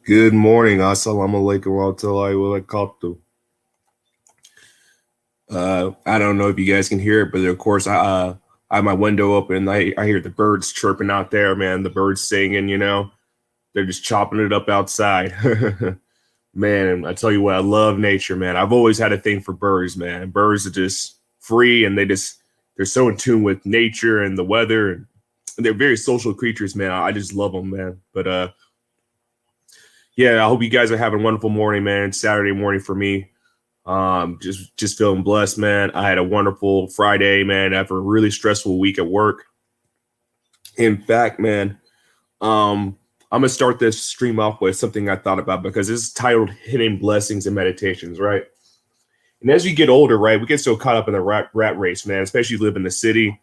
Good morning. Assalamu alaikum warahmatullahi wabarakatuh. I don't know if you guys can hear it, but of course, I have my window open. And I hear the birds chirping out there, man. The birds singing, they're just chopping it up outside. Man, I tell you what, I love nature, man. I've always had a thing for birds, man. Birds are just free and they're so in tune with nature and the weather. And they're very social creatures, man. I just love them, man. But yeah, I hope you guys are having a wonderful morning, man. It's Saturday morning for me. Just feeling blessed, man. I had a wonderful Friday, man, after a really stressful week at work. In fact, man, I'm gonna start this stream off with something I thought about because it's titled Hidden Blessings and Meditations, right? And as you get older, right, we get so caught up in the rat race, man, especially you live in the city.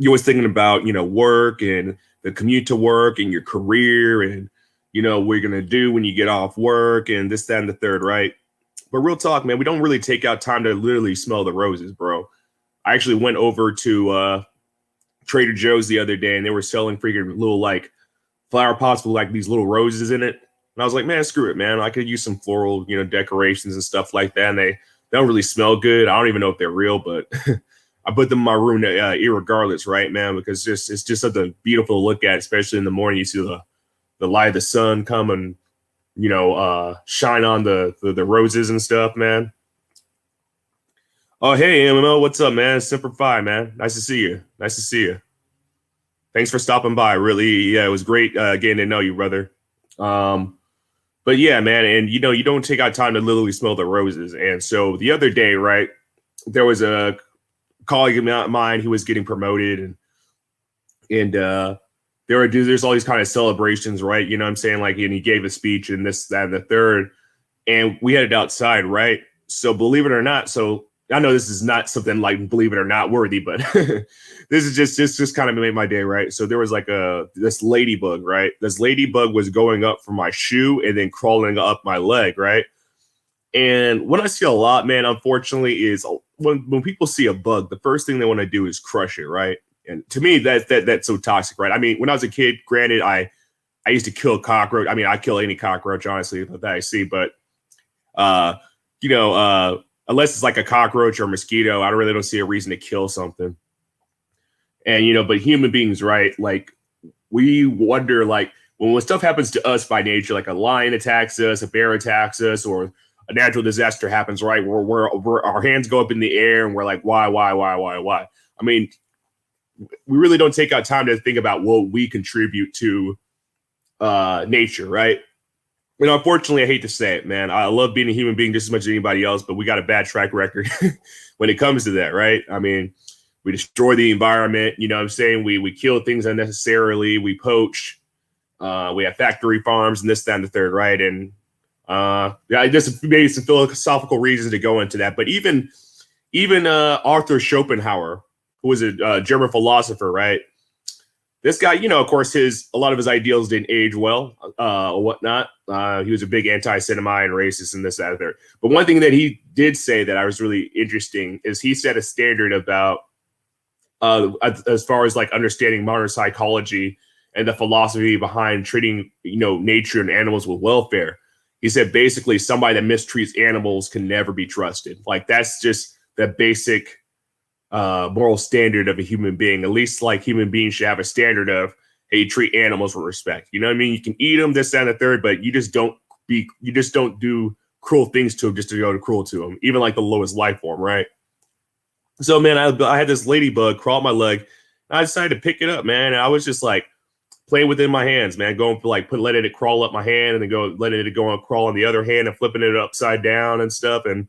You're always thinking about, work and the commute to work and your career and, what you're going to do when you get off work and this, that, and the third, right? But real talk, man, we don't really take out time to literally smell the roses, bro. I actually went over to Trader Joe's the other day and they were selling freaking little like flower pots with like these little roses in it. And I was like, man, screw it, man. I could use some floral, decorations and stuff like that. And they don't really smell good. I don't even know if they're real, but I put them in my room irregardless, right, man? Because it's just something beautiful to look at, especially in the morning. You see the light of the sun come and shine on the roses and stuff, man. Oh, hey, MMO, what's up, man? Simplify, man. Nice to see you. Nice to see you. Thanks for stopping by. Really, yeah, it was great getting to know you, brother. But yeah, man, and you don't take out time to literally smell the roses. And so the other day, right, there was a colleague of mine who was getting promoted, and there's all these kind of celebrations, right? You know what I'm saying? Like, and he gave a speech and this, that, and the third, and we headed outside, right? So believe it or not, so I know this is not something like believe it or not worthy, but this is just kind of made my day, right? So there was like this ladybug, right? This ladybug was going up from my shoe and then crawling up my leg, right? And what I see a lot, man, unfortunately, is when people see a bug, the first thing they want to do is crush it, right? And to me, that's so toxic, right? I mean, when I was a kid, granted, I used to kill cockroach. I mean, I kill any cockroach, honestly, that I see. But unless it's like a cockroach or a mosquito, I don't see a reason to kill something. And but human beings, right? Like we wonder, like when stuff happens to us by nature, like a lion attacks us, a bear attacks us, or a natural disaster happens, right? Where our hands go up in the air and we're like, why? I mean, we really don't take out time to think about what we contribute to nature, right? And unfortunately, I hate to say it, man. I love being a human being just as much as anybody else, but we got a bad track record when it comes to that, right? I mean, we destroy the environment. You know what I'm saying? We kill things unnecessarily. We poach. We have factory farms and this, that, and the third, right? And yeah, just maybe some philosophical reasons to go into that. But even Arthur Schopenhauer, who was a German philosopher, right? This guy, of course, a lot of his ideals didn't age well or whatnot. He was a big anti-Semite and racist and this, that, and there. But one thing that he did say that I was really interesting is he set a standard about as far as like understanding modern psychology and the philosophy behind treating, nature and animals with welfare. He said basically somebody that mistreats animals can never be trusted. Like that's just the basic moral standard of a human being. At least like human beings should have a standard of, hey, you treat animals with respect. You know what I mean? You can eat them, this, that, and the third, but you just don't do cruel things to them just to go cruel to them, even like the lowest life form, right? So man, I had this ladybug crawl up my leg. I decided to pick it up, man. And I was just like playing with it in my hands, man, going for like letting it crawl up my hand and then letting it go and crawl on the other hand and flipping it upside down and stuff. And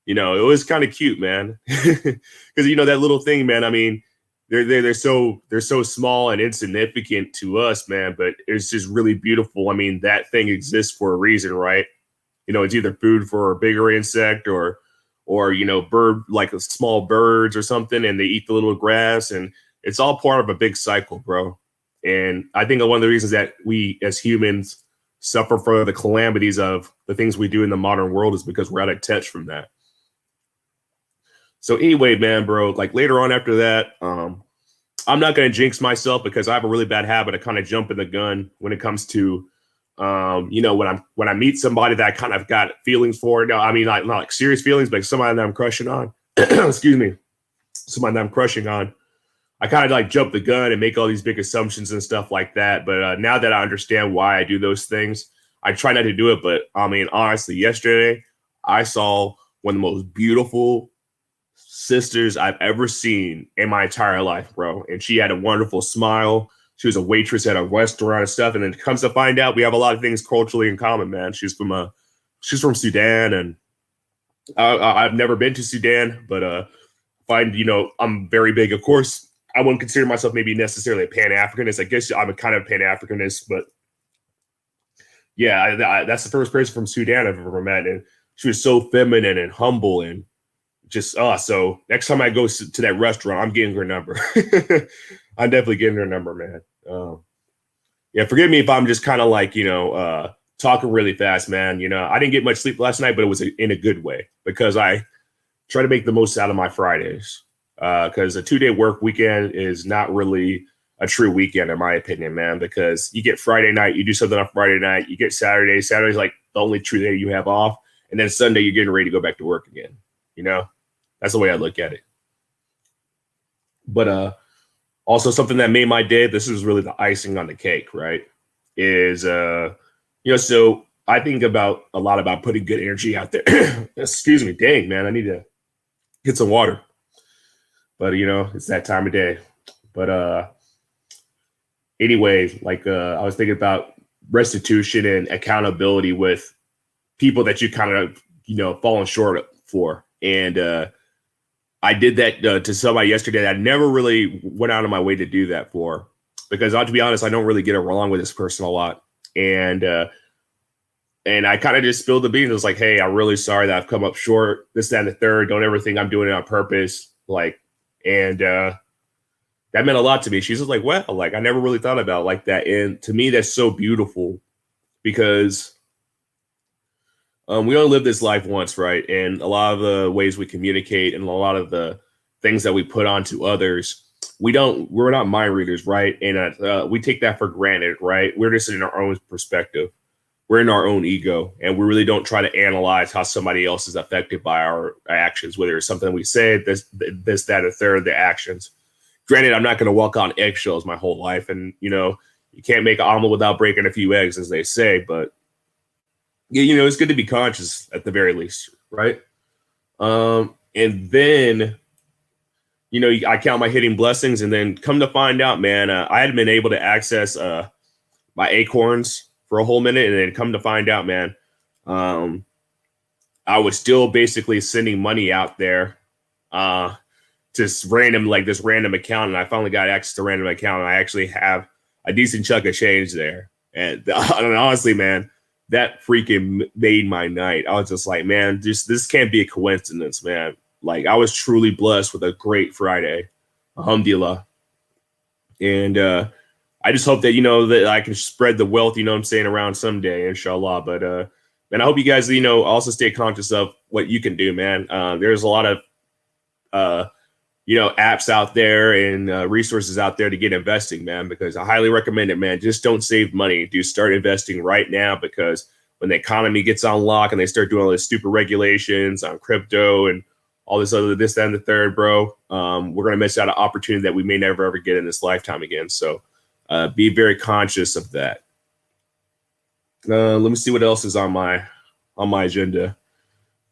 it was kind of cute, man, because that little thing, man. I mean, they're so small and insignificant to us, man, but it's just really beautiful. I mean, that thing exists for a reason, right? It's either food for a bigger insect or bird, like small birds or something, and they eat the little grass, and it's all part of a big cycle, bro. And I think one of the reasons that we as humans suffer from the calamities of the things we do in the modern world is because we're out of touch from that. So anyway, man, bro, like later on after that, I'm not going to jinx myself because I have a really bad habit of kind of jumping the gun when it comes to You know, when I meet somebody that I kind of got feelings for, no, I mean not like serious feelings, but somebody that I'm crushing on, excuse me, somebody that I'm crushing on, I kind of like jump the gun and make all these big assumptions and stuff like that. But now that I understand why I do those things, I try not to do it. But I mean, honestly, yesterday I saw one of the most beautiful sisters I've ever seen in my entire life, bro. And she had a wonderful smile. She was a waitress at a restaurant and stuff. And then it comes to find out we have a lot of things culturally in common, man. She's from Sudan, and I've never been to Sudan, but you know, I'm very big. Of course, I wouldn't consider myself maybe necessarily a Pan-Africanist. I guess I'm a kind of Pan-Africanist, but yeah, that's the first person from Sudan I've ever met. And she was so feminine and humble and just, so next time I go to that restaurant, I'm getting her number. I'm definitely getting her number, man. Yeah, forgive me if I'm just kind of like, you know, talking really fast, man. You know, I didn't get much sleep last night, but it was in a good way because I try to make the most out of my Fridays. Because a 2-day work weekend is not really a true weekend, in my opinion, man, because you get Friday night, you do something on Friday night, you get Saturday. Saturday's like the only true day you have off. And then Sunday, you're getting ready to go back to work again. You know, that's the way I look at it. But also something that made my day, this is really the icing on the cake, right? Is, you know, so I think about a lot about putting good energy out there. Excuse me. Dang, man, I need to get some water. But, you know, it's that time of day. But anyway, like I was thinking about restitution and accountability with people that you kind of, you know, fallen short for. And I did that to somebody yesterday that I never really went out of my way to do that for. Because to be honest, I don't really get along with this person a lot. And I kind of just spilled the beans. I was like, hey, I'm really sorry that I've come up short. This, that, and the third. Don't ever think I'm doing it on purpose. Like, and that meant a lot to me. She's just like, well, like, I never really thought about it like that. And to me, that's so beautiful because we only live this life once, right? And a lot of the ways we communicate and a lot of the things that we put onto others, we're not mind readers, right? And we take that for granted, right? We're just in our own perspective. We're in our own ego, and we really don't try to analyze how somebody else is affected by our actions, whether it's something we say, this, that, or third, the actions. Granted, I'm not going to walk on eggshells my whole life, and, you know, you can't make an omelet without breaking a few eggs, as they say, but, yeah, you know, it's good to be conscious at the very least, right? And then, you know, I count my hidden blessings, and then come to find out, man, I hadn't been able to access my acorns for a whole minute, and then come to find out, man, I was still basically sending money out there to this random account, and I finally got access to random account, and I actually have a decent chunk of change there. And honestly, man, that freaking made my night. I was just like, man, this can't be a coincidence, man. Like, I was truly blessed with a great Friday, alhamdulillah. And I just hope that, you know, that I can spread the wealth, you know what I'm saying, around someday, inshallah. But, man, I hope you guys, you know, also stay conscious of what you can do, man. There's a lot of, you know, apps out there and resources out there to get investing, man, because I highly recommend it, man. Just don't save money. Do start investing right now, because when the economy gets on lock and they start doing all these stupid regulations on crypto and all this, that, and the third, bro, we're going to miss out on an opportunity that we may never, ever get in this lifetime again. So, be very conscious of that. Let me see what else is on my agenda.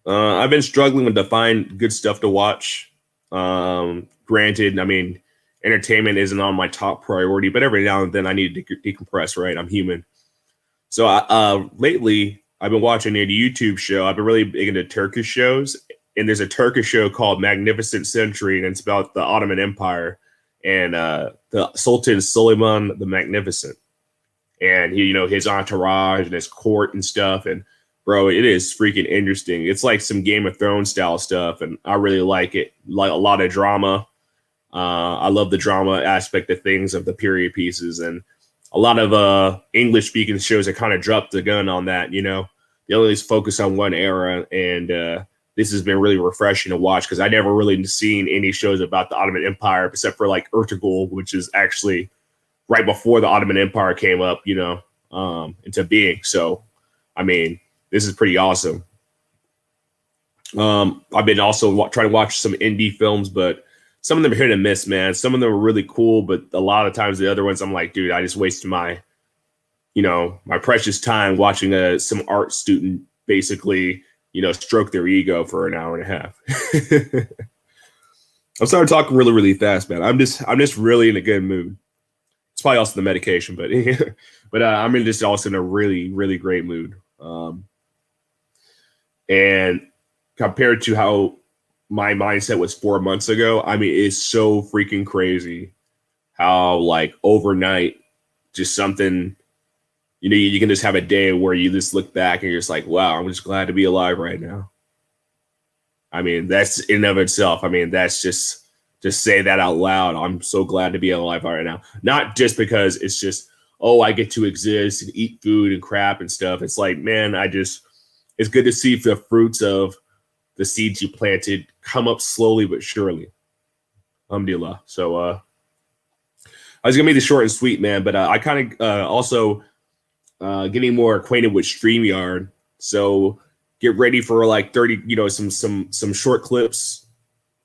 I've been struggling to find good stuff to watch. Granted, I mean, entertainment isn't on my top priority, but every now and then I need to decompress, right? I'm human. So lately, I've been watching a YouTube show. I've been really big into Turkish shows, and there's a Turkish show called Magnificent Century, and it's about the Ottoman Empire and the Sultan Suleiman the Magnificent, and he, you know, his entourage and his court and stuff. And bro, it is freaking interesting. It's like some Game of Thrones style stuff, and I really like it. Like a lot of drama. I love the drama aspect of things, of the period pieces, and a lot of English speaking shows that kind of dropped the gun on that. You know, they always focus on one era, and this has been really refreshing to watch, because I never really seen any shows about the Ottoman Empire except for like Ertugrul, which is actually right before the Ottoman Empire came up, you know. into being. So, I mean, this is pretty awesome. I've been also trying to watch some indie films, but some of them are hit and miss, man. Some of them are really cool, but a lot of times the other ones, I'm like, dude, I just wasted my, my precious time watching some art student basically, stroke their ego for an hour and a half. I'm starting talking really, really fast, man. I'm just really in a good mood. It's probably also the medication, but I'm just also in a really, really great mood. And compared to how my mindset was 4 months ago, I mean, it's so freaking crazy how like overnight, just something, you can just have a day where you just look back and you're just like, wow, I'm just glad to be alive right now. I mean, that's in and of itself. I mean, that's just say that out loud. I'm so glad to be alive right now. Not just because it's just, oh, I get to exist and eat food and crap and stuff. It's like, man, it's good to see the fruits of the seeds you planted come up slowly but surely. Alhamdulillah. So I was gonna make this short and sweet, man, but I kind of also getting more acquainted with StreamYard. So get ready for like 30, some short clips.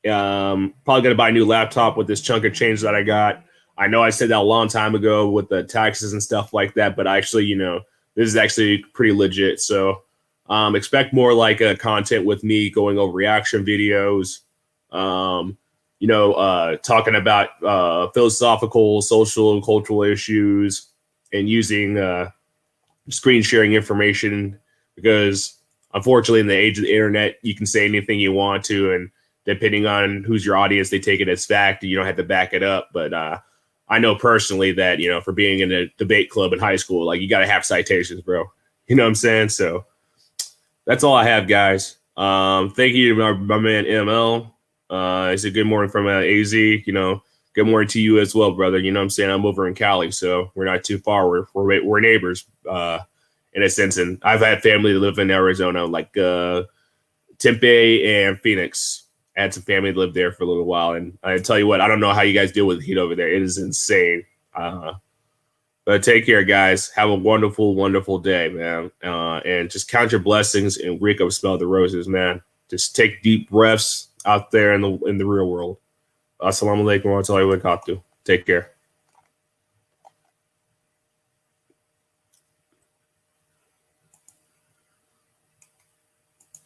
Probably gonna buy a new laptop with this chunk of change that I got. I know I said that a long time ago with the taxes and stuff like that, but actually, this is actually pretty legit. So expect more like content with me going over reaction videos, talking about philosophical, social, and cultural issues, and using screen sharing information, because unfortunately in the age of the internet, you can say anything you want to, and depending on who's your audience, they take it as fact. You don't have to back it up. But I know personally that, for being in a debate club in high school, like you got to have citations, bro. You know what I'm saying? So that's all I have, guys. Thank you to my man ML. It's a good morning from AZ. Good morning to you as well, brother. You know what I'm saying? I'm over in Cali, so we're not too far. We're neighbors in a sense. And I've had family that live in Arizona, like Tempe and Phoenix. I had some family that lived there for a little while. And I tell you what, I don't know how you guys deal with the heat over there. It is insane. But take care, guys. Have a wonderful, wonderful day, man. And just count your blessings and wake up, smell the roses, man. Just take deep breaths out there in the real world. Assalamu alaikum wa rahmatullahi wa barakatuh. Take care.